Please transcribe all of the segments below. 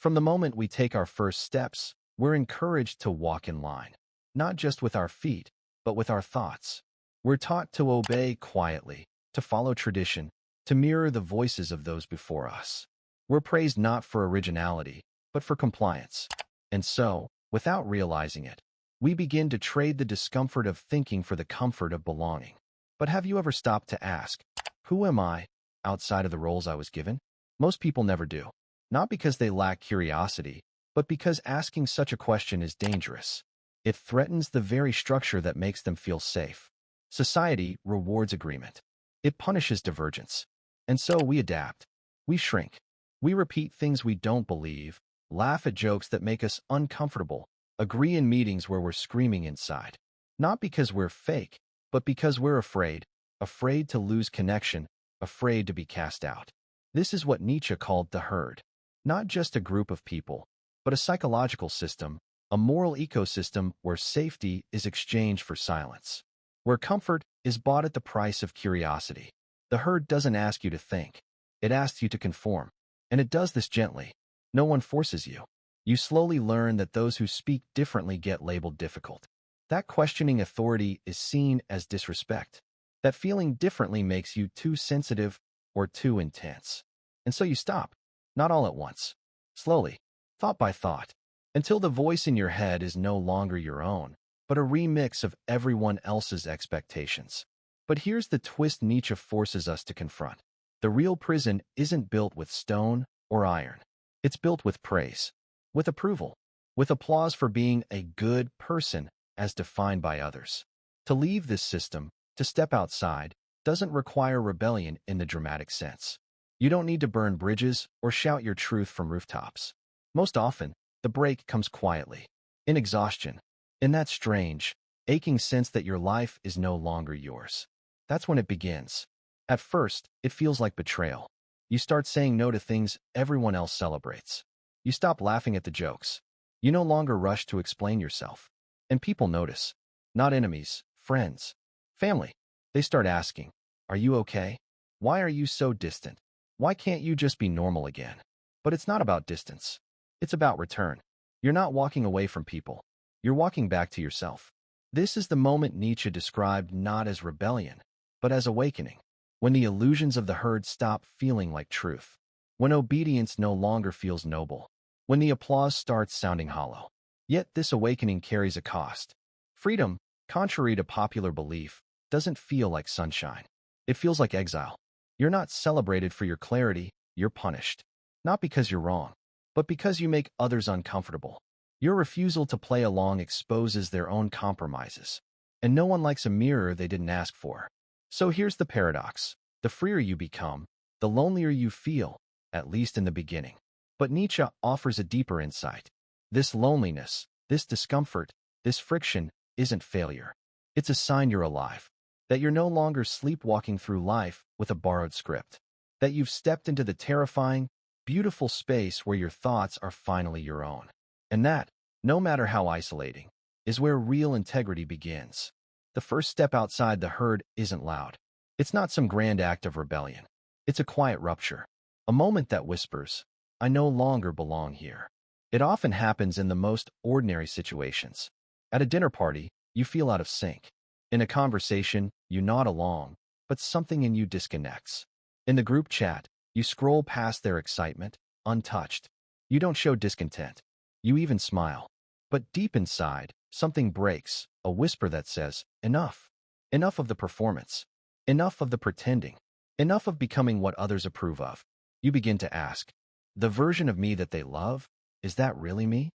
From the moment we take our first steps, we're encouraged to walk in line, not just with our feet, but with our thoughts. We're taught to obey quietly, to follow tradition, to mirror the voices of those before us. We're praised not for originality, but for compliance. And so, without realizing it, we begin to trade the discomfort of thinking for the comfort of belonging. But have you ever stopped to ask, who am I, outside of the roles I was given? Most people never do. Not because they lack curiosity, but because asking such a question is dangerous. It threatens the very structure that makes them feel safe. Society rewards agreement. It punishes divergence. And so we adapt. We shrink. We repeat things we don't believe, laugh at jokes that make us uncomfortable, agree in meetings where we're screaming inside. Not because we're fake, but because we're afraid to lose connection, afraid to be cast out. This is what Nietzsche called the herd. Not just a group of people, but a psychological system, a moral ecosystem where safety is exchanged for silence, where comfort is bought at the price of curiosity. The herd doesn't ask you to think. It asks you to conform. And it does this gently. No one forces you. You slowly learn that those who speak differently get labeled difficult. That questioning authority is seen as disrespect. That feeling differently makes you too sensitive or too intense. And so you stop. Not all at once. Slowly, thought by thought, until the voice in your head is no longer your own, but a remix of everyone else's expectations. But here's the twist Nietzsche forces us to confront. The real prison isn't built with stone or iron. It's built with praise, with approval, with applause for being a good person as defined by others. To leave this system, to step outside, doesn't require rebellion in the dramatic sense. You don't need to burn bridges or shout your truth from rooftops. Most often, the break comes quietly, in exhaustion, in that strange, aching sense that your life is no longer yours. That's when it begins. At first, it feels like betrayal. You start saying no to things everyone else celebrates. You stop laughing at the jokes. You no longer rush to explain yourself. And people notice. Not enemies, friends, family. They start asking, are you okay? Why are you so distant? Why can't you just be normal again? But it's not about distance. It's about return. You're not walking away from people. You're walking back to yourself. This is the moment Nietzsche described not as rebellion, but as awakening. When the illusions of the herd stop feeling like truth. When obedience no longer feels noble. When the applause starts sounding hollow. Yet this awakening carries a cost. Freedom, contrary to popular belief, doesn't feel like sunshine. It feels like exile. You're not celebrated for your clarity, you're punished. Not because you're wrong, but because you make others uncomfortable. Your refusal to play along exposes their own compromises. And no one likes a mirror they didn't ask for. So here's the paradox. The freer you become, the lonelier you feel, at least in the beginning. But Nietzsche offers a deeper insight. This loneliness, this discomfort, this friction isn't failure. It's a sign you're alive. That you're no longer sleepwalking through life with a borrowed script. That you've stepped into the terrifying, beautiful space where your thoughts are finally your own. And that, no matter how isolating, is where real integrity begins. The first step outside the herd isn't loud. It's not some grand act of rebellion. It's a quiet rupture. A moment that whispers, I no longer belong here. It often happens in the most ordinary situations. At a dinner party, you feel out of sync. In a conversation, you nod along, but something in you disconnects. In the group chat, you scroll past their excitement, untouched. You don't show discontent. You even smile. But deep inside, something breaks, a whisper that says, enough. Enough of the performance. Enough of the pretending. Enough of becoming what others approve of. You begin to ask, the version of me that they love, is that really me?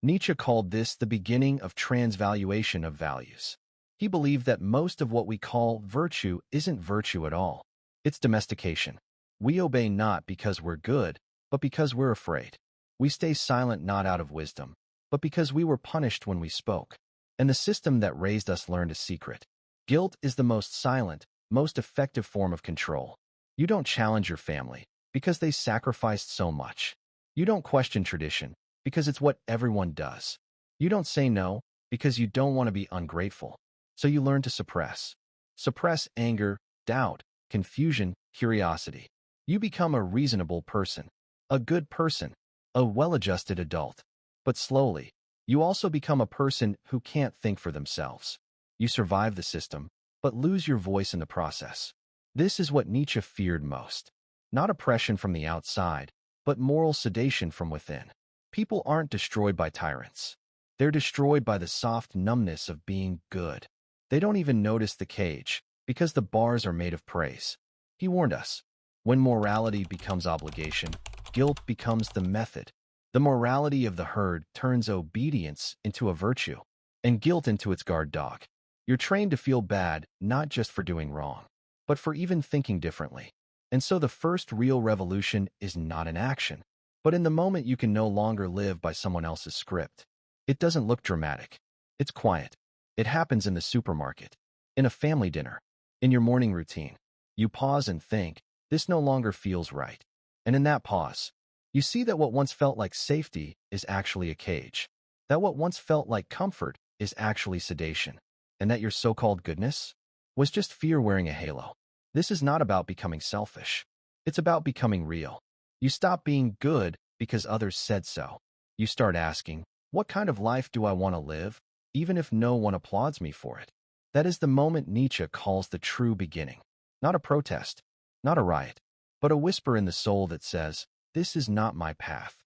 Nietzsche called this the beginning of transvaluation of values. He believed that most of what we call virtue isn't virtue at all. It's domestication. We obey not because we're good, but because we're afraid. We stay silent not out of wisdom, but because we were punished when we spoke. And the system that raised us learned a secret. Guilt is the most silent, most effective form of control. You don't challenge your family because they sacrificed so much. You don't question tradition because it's what everyone does. You don't say no because you don't want to be ungrateful. So you learn to suppress. Suppress anger, doubt, confusion, curiosity. You become a reasonable person, a good person, a well-adjusted adult. But slowly, you also become a person who can't think for themselves. You survive the system, but lose your voice in the process. This is what Nietzsche feared most. Not oppression from the outside, but moral sedation from within. People aren't destroyed by tyrants. They're destroyed by the soft numbness of being good. They don't even notice the cage, because the bars are made of praise. He warned us. When morality becomes obligation, guilt becomes the method. The morality of the herd turns obedience into a virtue, and guilt into its guard dog. You're trained to feel bad, not just for doing wrong, but for even thinking differently. And so the first real revolution is not in action, but in the moment you can no longer live by someone else's script. It doesn't look dramatic. It's quiet. It happens in the supermarket, in a family dinner, in your morning routine. You pause and think, this no longer feels right. And in that pause, you see that what once felt like safety is actually a cage, that what once felt like comfort is actually sedation, and that your so-called goodness was just fear wearing a halo. This is not about becoming selfish. It's about becoming real. You stop being good because others said so. You start asking, what kind of life do I want to live, even if no one applauds me for it? That is the moment Nietzsche calls the true beginning. Not a protest, not a riot, but a whisper in the soul that says, this is not my path.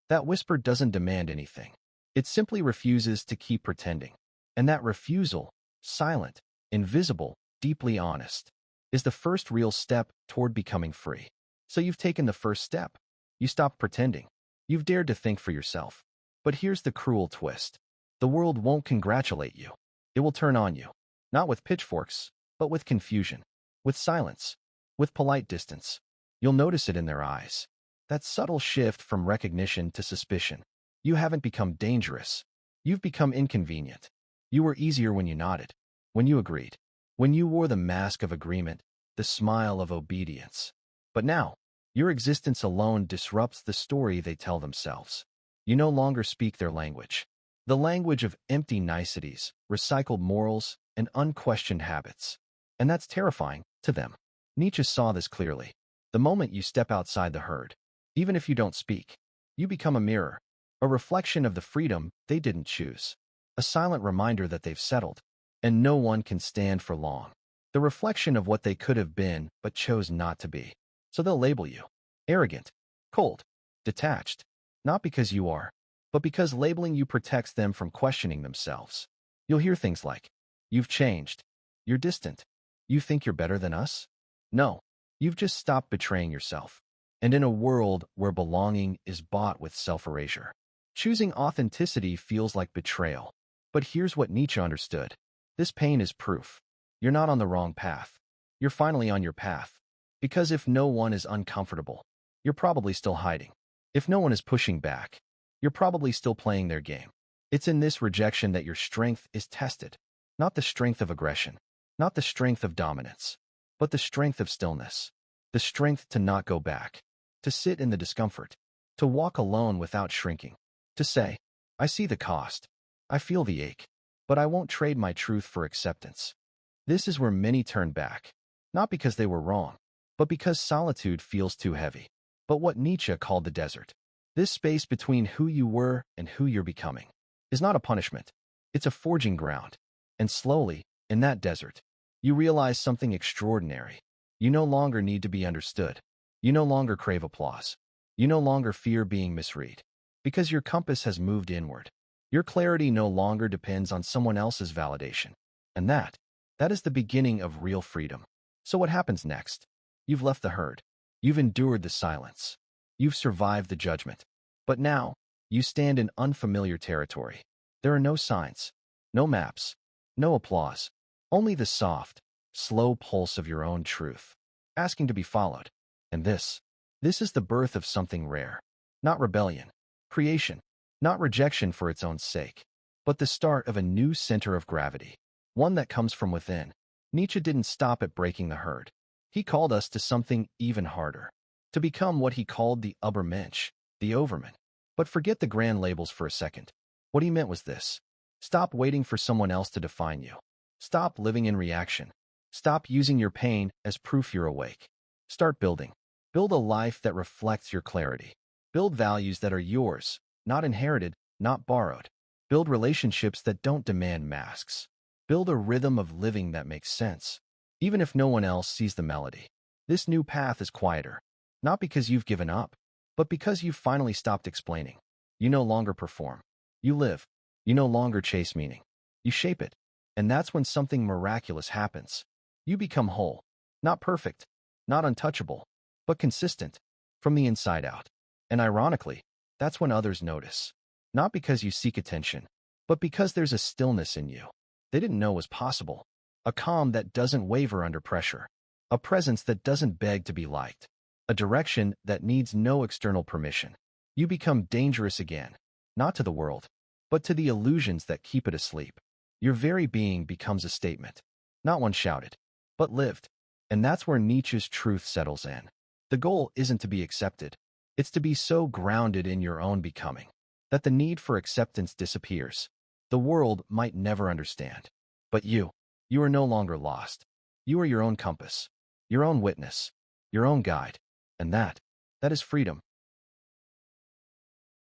That whisper doesn't demand anything. It simply refuses to keep pretending. And that refusal, silent, invisible, deeply honest, is the first real step toward becoming free. So you've taken the first step. You stopped pretending. You've dared to think for yourself. But here's the cruel twist. The world won't congratulate you. It will turn on you. Not with pitchforks, but with confusion, with silence, with polite distance. You'll notice it in their eyes. That subtle shift from recognition to suspicion. You haven't become dangerous. You've become inconvenient. You were easier when you nodded, when you agreed, when you wore the mask of agreement, the smile of obedience. But now, your existence alone disrupts the story they tell themselves. You no longer speak their language. The language of empty niceties, recycled morals, and unquestioned habits. And that's terrifying to them. Nietzsche saw this clearly. The moment you step outside the herd, even if you don't speak, you become a mirror, a reflection of the freedom they didn't choose, a silent reminder that they've settled, and no one can stand for long. The reflection of what they could have been but chose not to be. So they'll label you arrogant, cold, detached, not because you are, but because labeling you protects them from questioning themselves. You'll hear things like, you've changed, you're distant, you think you're better than us? No, you've just stopped betraying yourself. And in a world where belonging is bought with self-erasure, choosing authenticity feels like betrayal. But here's what Nietzsche understood. This pain is proof. You're not on the wrong path. You're finally on your path. Because if no one is uncomfortable, you're probably still hiding. If no one is pushing back, you're probably still playing their game. It's in this rejection that your strength is tested. Not the strength of aggression, not the strength of dominance, but the strength of stillness. The strength to not go back, to sit in the discomfort, to walk alone without shrinking, to say, I see the cost, I feel the ache, but I won't trade my truth for acceptance. This is where many turn back, not because they were wrong, but because solitude feels too heavy. But what Nietzsche called the desert, this space between who you were and who you're becoming, is not a punishment. It's a forging ground. And slowly, in that desert, you realize something extraordinary. You no longer need to be understood. You no longer crave applause. You no longer fear being misread. Because your compass has moved inward. Your clarity no longer depends on someone else's validation. And that is the beginning of real freedom. So what happens next? You've left the herd. You've endured the silence. You've survived the judgment. But now, you stand in unfamiliar territory. There are no signs, no maps, no applause, only the soft, slow pulse of your own truth, asking to be followed. And this is the birth of something rare. Not rebellion, creation, not rejection for its own sake, but the start of a new center of gravity, one that comes from within. Nietzsche didn't stop at breaking the herd. He called us to something even harder, to become what he called the Übermensch, the overman. But forget the grand labels for a second. What he meant was this. Stop waiting for someone else to define you. Stop living in reaction. Stop using your pain as proof you're awake. Start building. Build a life that reflects your clarity. Build values that are yours, not inherited, not borrowed. Build relationships that don't demand masks. Build a rhythm of living that makes sense, even if no one else sees the melody. This new path is quieter, not because you've given up, but because you've finally stopped explaining. You no longer perform. You live. You no longer chase meaning. You shape it. And that's when something miraculous happens. You become whole. Not perfect, not untouchable, but consistent, from the inside out. And ironically, that's when others notice. Not because you seek attention, but because there's a stillness in you they didn't know was possible. A calm that doesn't waver under pressure. A presence that doesn't beg to be liked. A direction that needs no external permission. You become dangerous again, not to the world, but to the illusions that keep it asleep. Your very being becomes a statement, not one shouted, but lived. And that's where Nietzsche's truth settles in. The goal isn't to be accepted. It's to be so grounded in your own becoming that the need for acceptance disappears. The world might never understand. But you are no longer lost. You are your own compass, your own witness, your own guide. And that is freedom.